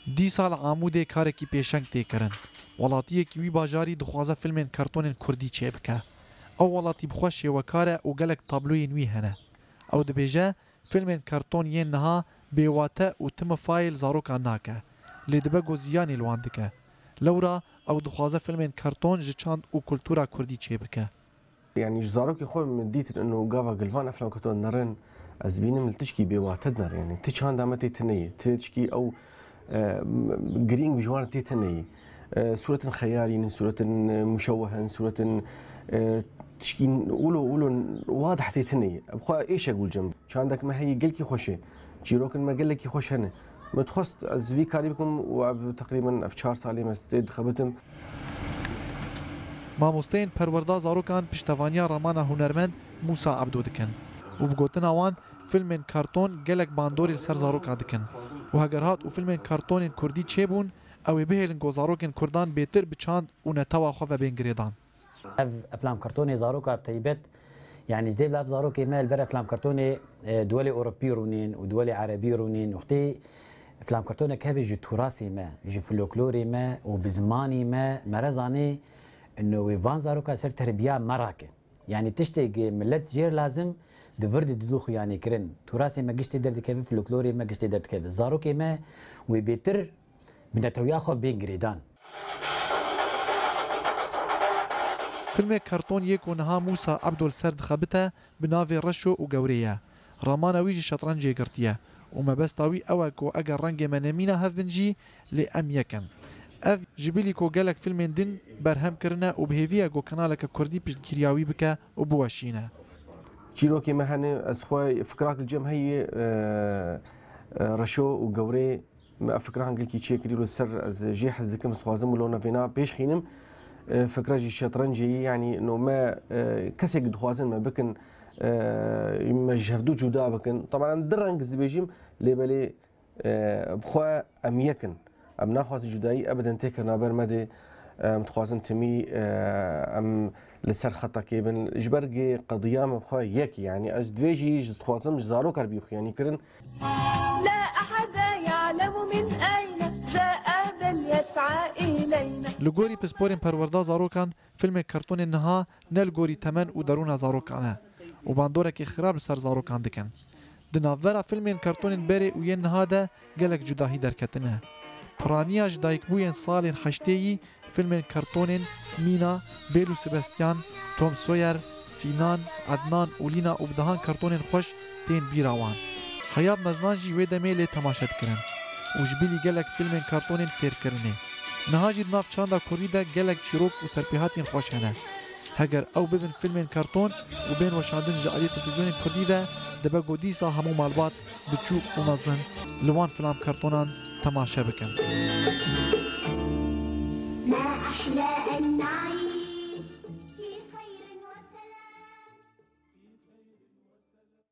دی سال عمودê karekî pêşeng tê kirin. Welatiyekî wî bajarî dixwaze filmên kartonên Kurdî çê bike. Ew welatî bi xwe şêwekar e û gelek tabloyên wî hene. Ew dibêje filmên karton yên niha bêwate û tim fayl zarokan nake. Lê dibe got ziyanê li wan dike. Lewra ew dixwaze filmên karton ji çand û kultura Kurdî çê bike. يعني جزاروك خو من ديت انه قابا قلفان افلام كرتون نرن ازبين من تشكي بواتدنا يعني تشان دامتي تنيه تشكي او جرين بجوار تيتنيه صورة خيالي صورة مشوهة صورة تشكي قولوا واضح تيتنيه ابخا ايش اقول جنب كان عندك ما هي قلكي خوشه جيروك ما قال لك خوش هنا متخص ازفي كاريبكم وتقريبا في 4 سالي مستد خبتم مامۆستeyên perwerda zarokan piştevaniya ramana hunermend Musa Ebdo dikin û bi gotina wan filmên karton gelek bandorê li ser zaroka dikin û heger hat û filmên kartonên Kurdî çêbûn ew ê bihêlin got zarokên Kurdan bêtir bi çand û netewa xwe vebên girêdan. Ev افلام kartonê zaroka bi taybet yani ji dêv zarokê me li ber افلام kartonê duwelê Ewropî rûnên û duwelê Erebî rûnên wextê افلام kartonek hebe ji turasê me ji folklorê me û bi zimanê me me re zanê انه ويفان زاروكا سر تربيه مراكه يعني تشتي ملت جير لازم دفرد ددوخ يعني كرن تراثي ما قشتي درد كيف فلكلوري ما قشتي درد كيف زاروكي ما وبيتر من توياخو بين جريدان فيلم كرتون يكون ها موسى عبدو السرد خبته بنافي رشو وقوريه رامان ويجي شطرنجي قرتيه وما بس طاوي اوكو اجر رنج منامينا هفنجي لام يكن اف جبيلي كو قالك فيلمين دين برهم كرنا وبهيفيا جو كنالك كردي بشكرياوي بك وبواشينا شيروكي مهني اسخوي فكراك الجم هي رشو وقوري ما فكره هنقول كي شي كريلو السر از جي حزكم سوازم لونا فينا بيش خينم فكره جي شطرنجي يعني انه ما كسي قد خوازن ما بكن ما جهدو جودا بكن طبعا درنج زبيجيم ليبلي بخوا ام يكن ام ناخذ جداي ابدا تيك نابر مدي متخوازن تمي ام لسر خطا كيبن جبرقي قضيه مبخوا يك يعني از دويجي جتخوازم جزارو كربيخ يعني كرن لا احد يعلم من اين جاء هذا يسعى الينا لغوري بسبورين پروردا زاروكان فيلم كرتون النها نلغوري تمن ودرونا زاروكانه وباندورك خراب سر زاروكان دكن دنافرا فيلمين كرتون بري وين هذا قالك جداهي دركتنه پرانیا جدایک بوین سالین هشتهی فیلم کارتونین مینا بیلو سباستیان توم سویر سینان عدنان اولینا و بدهان کارتونین خوش تین بیراوان حیاب مزنان جی وی دمیل تماشا کرن و جبیلی گلک فیلم کارتونین فیر کرنه نهاجی ناف چاندا کوری ده گلک چیروک و سرپیهاتین خوش هنه هگر او ببین فیلم کارتون و بین وشاندن جعلی تلویزیون کردی ده دبا گودیسا همو معلومات بچوب و نظن لوان فیلم کارتونان تماشا بكن. ما أحلى أن نعيش